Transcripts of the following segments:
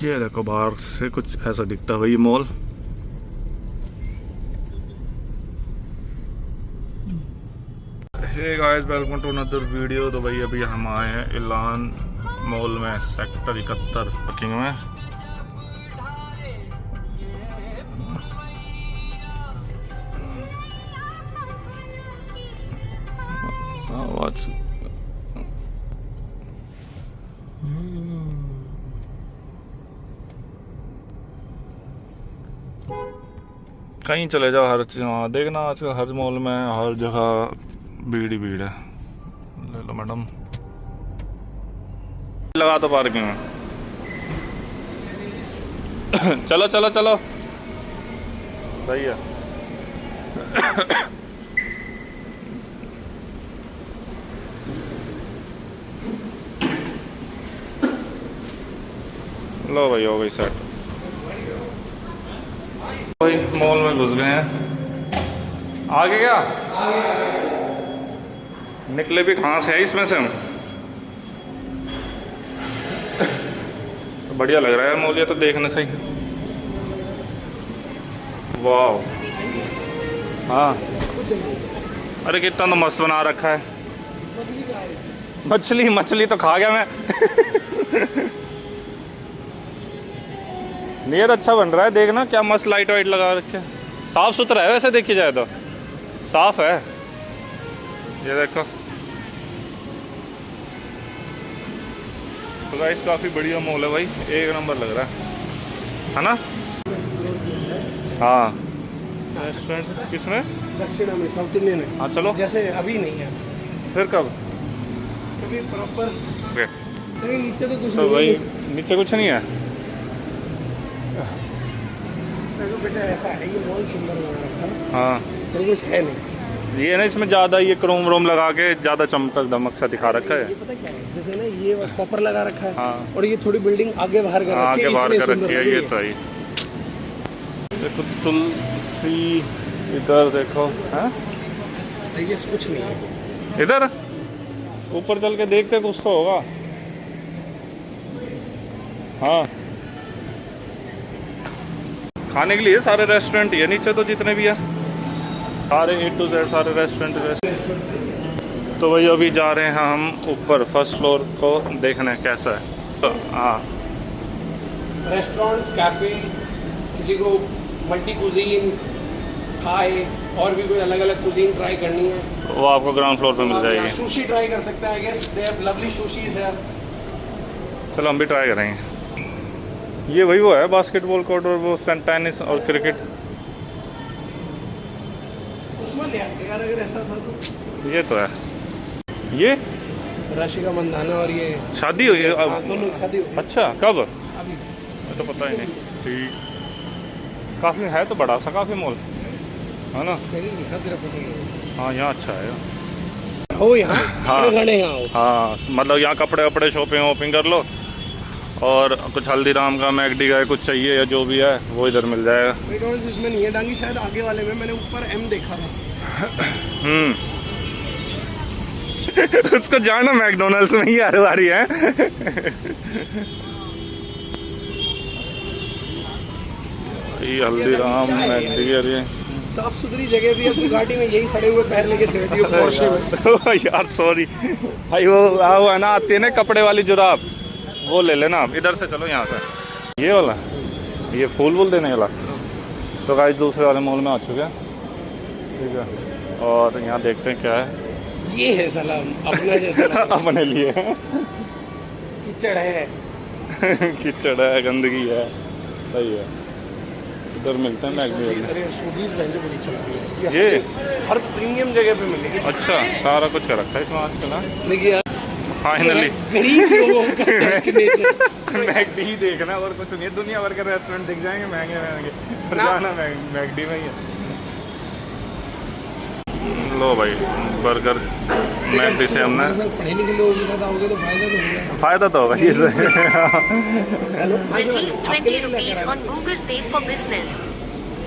ये देखो बाहर से कुछ ऐसा दिखता है भाई mall. Hey guys, welcome to another video. तो भाई अभी हम आए हैं इलान मॉल में, सेक्टर 71 पार्किंग में। कहीं चले जाओ, हर देखना आजकल हर मॉल में हर जगह भीड़ ही भीड़ है। ले लो मैडम, लगा दो पार्किंग में। चलो चलो चलो भैया। लो भाई, हो गई सेट। भाई मॉल में घुस गए हैं। आगे क्या निकले भी कहाँ से है इसमें से हम। तो बढ़िया लग रहा है मॉल, ये तो देखने से ही। वाह, हाँ अरे कितना तो मस्त बना रखा है। मछली मछली तो खा गया मैं। नियर अच्छा बन रहा है, देखना क्या मस्त लाइट वाइट लगा रखे हैं। साफ सुथरा है वैसे देखी जाए तो, साफ है। ये देखो तो गाइस, काफी बढ़िया मॉल है भाई, एक नंबर लग रहा है ना। हाँ रेस्टोरेंट किसमें? दक्षिणा में, साउथ इंडियन में। हाँ चलो, जैसे अभी नहीं है, फिर कब? कभी प्रॉपर नीचे तो कुछ तो नहीं भाई है। नीचे कुछ नहीं है। बेटा ऐसा है, ये मॉल सुंदर बना रखा है। हाँ तो कुछ है नहीं। ये ना, इसमें ज़्यादा ये क्रोम व्रोम लगा के ज़्यादा चमकक दमक सा दिखा रखा है। ये पता क्या है, जैसे ना ये कॉपर लगा रखा है। हाँ। और ये थोड़ी बिल्डिंग आगे बाहर कर रखी है, आगे बाहर कर रखी है। ये है। तो है। देखो तुलसी, इधर देखो है, ये कुछ नहीं है। इधर ऊपर चल के देखते कुछ तो होगा। हाँ खाने के लिए सारे रेस्टोरेंट ही है नीचे, तो जितने भी है सारे A to Z सारे रेस्टोरेंट। तो वही अभी जा रहे हैं हम ऊपर फर्स्ट फ्लोर को देखने कैसा है। तो हाँ, रेस्टोरेंट्स, कैफे, किसी को मल्टी कुजीन, थाई और भी कोई अलग अलग कुजीन ट्राई करनी है वो आपको ग्राउंड फ्लोर पे मिल जाएगी। सुशी ट्राई कर सकते हैं। I guess they have lovely sushis है। चलो हम भी ट्राई करेंगे। ये वही वो है बास्केटबॉल कोर्ट और वो टेनिस और क्रिकेट। उसमें ले आते यार, अगर ऐसा था तो। ये तो है। ये राशिका मंदाना और ये शादी हुई है अब? दोनों शादी हुई। अच्छा, कब? अभी तो पता ही नहीं। ठीक, काफ़ी है तो बड़ा सा काफ़ी मॉल है ना। हाँ यहाँ अच्छा है। हो यहाँ हाँ गाने यहाँ हो। हाँ, मतलब यहाँ कपड़े वपड़े शॉपिंग वॉपिंग कर लो, और कुछ हल्दीराम का मैकडी का कुछ चाहिए या जो भी है वो इधर मिल जाएगा। मैकडॉनल्ड्स इसमें नहीं है डांगी, शायद आगे वाले में मैंने ऊपर M देखा था। उसको जाना मैकडॉनल्ड्स में ही हर बारी है। ये हल्दीराम मैकडी, अरे साफ सुथरी जगह भी है। गाड़ी में यही सड़े हुए पैर लेके चढ़ दियो पोर्शे में। यार सॉरी भाई, वो है ना आती है ना कपड़े वाली जुराब, वो ले लेना आप। इधर से चलो, यहाँ से ये वाला, ये फूल वूल देने वाला। तो गाइस दूसरे वाले मॉल में आ चुके हैं, ठीक है। और यहाँ देखते हैं क्या है। ये है सलाम अपना जैसा। अपने लिए कीचड़ है। कीचड़ है, गंदगी है, सही है। इधर मिलते हैं मैकडी। अरे सूजीज बहन बड़ी चलती है ये हर प्रीमियम जगह पे मिलेगी। अच्छा, सारा कुछ कर रखा है इसमें आजकल। देखिए यार, फाइनली गरीब लोगों का डेस्टिनेशन। मैकडी ही देखना और कुछ नहीं, दुनिया भर के रेस्टोरेंट दिख जाएंगे महंगे महंगे, पर जाना मैकडी में ही है। लो भाई बर्गर मैकडी से हमने। पढ़े लिखे लोगों के साथ आओगे तो फायदा तो होगा। फायदा तो होगा ये। Receive 20 rupees on Google Pay for business.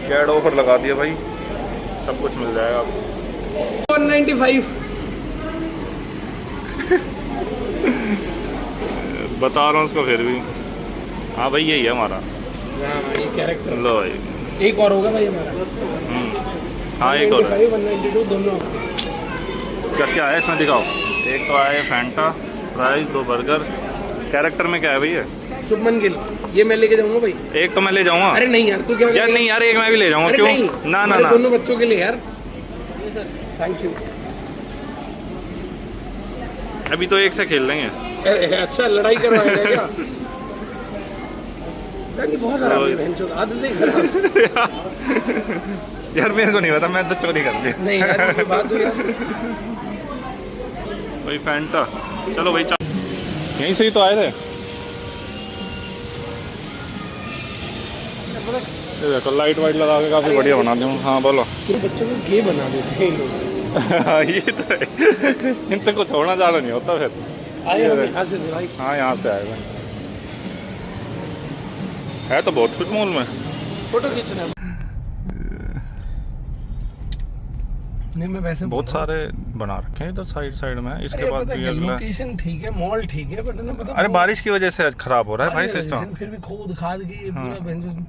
कैड ऑफर लगा दिया भाई, सब कुछ मिल जाएगा आपको। 195। बता रहा हूँ उसको फिर भी। हाँ भाई यही है हमारा। हाँ ये कैरेक्टर। लो भाई। एक और होगा भाई हमारा। हाँ एक और है। 192 दोनों। क्या क्या है इसमें दिखाओ। एक तो आया फैंटा, फ्राइज, 2 बर्गर। कैरेक्टर में क्या है भैया? शुभमन गिल, ये मैं लेके जाऊंगा भाई। एक तो मैं ले जाऊंगा। अरे नहीं यार, तू क्या यार नहीं यार, एक मैं भी ले जाऊंगा। अरे क्यों? नहीं, ना ना हमारे ना। दोनों बच्चों के लिए यार। Thank you. अभी तो एक से खेल लेंगे। अरे अच्छा, लड़ाई करवाएगा क्या? यार बहुत खराब है बहन चोद, आदत ही खराब। यार मेरे को नहीं पता, मैं तो चोरी कर लिया। नहीं यार, ये बात हुई यार। भाई फैंटा, चलो भाई यहीं से ही तो आए थे। ये देखो लाइट वाइट लगा के काफी बढ़िया बना दूँ। हाँ बोलो। कि बच्चों को गे बना देते हैं ये लोग। ये तो है। इनसे कुछ होना ज़्यादा नहीं होता फिर। आए हम यहाँ से भाई। हाँ यहाँ से आए भाई। है तो बहुत कुछ मॉल में। फोटो खींचना। नहीं मैं वैसे बहुत सारे बना रखे हैं इधर साइड में। इसके बाद भी अगला। लोकेशन ठीक है, मॉल ठीक है, बट ना पता अरे बारिश की वजह से आज खराब हो रहा है भाई सिस्टम। फिर भी खोद खाद के पूरा बहन।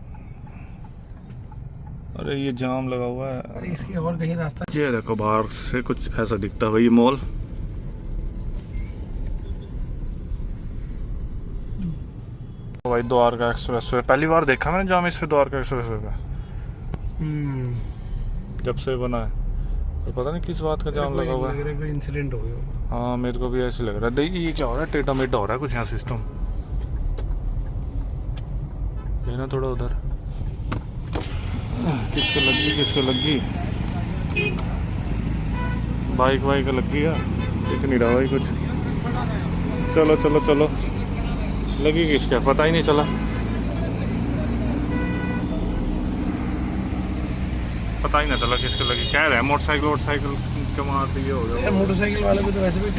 अरे ये जाम लगा हुआ है। अरे इसकी और कहीं रास्ता। ये देखो बाहर से कुछ ऐसा दिखता है भाई मॉल। भाई द्वारका एक्सप्रेस वे पहली बार देखा मैंने जाम इस पे, द्वारका एक्सप्रेस वे पे जब से बना है। तो पता नहीं किस बात का जाम लगा हुआ है। कोई इंसिडेंट हो गया। हाँ मेरे को भी ऐसे लग रहा है। देखिए ये क्या हो रहा है, टेढ़ा मेढ़ा हो रहा है कुछ यहाँ सिस्टम। ये ना थोड़ा उधर किसको लगी बाइक वाइक लग गई है। दिख नहीं रहा भाई कुछ। चलो चलो चलो, लगी किसका पता ही नहीं चला। पता ही नहीं चला किसको लगी। कह रहे हैं मोटरसाइकिल के मार दिए हो गया। मोटरसाइकिल वाले को तो वैसे भी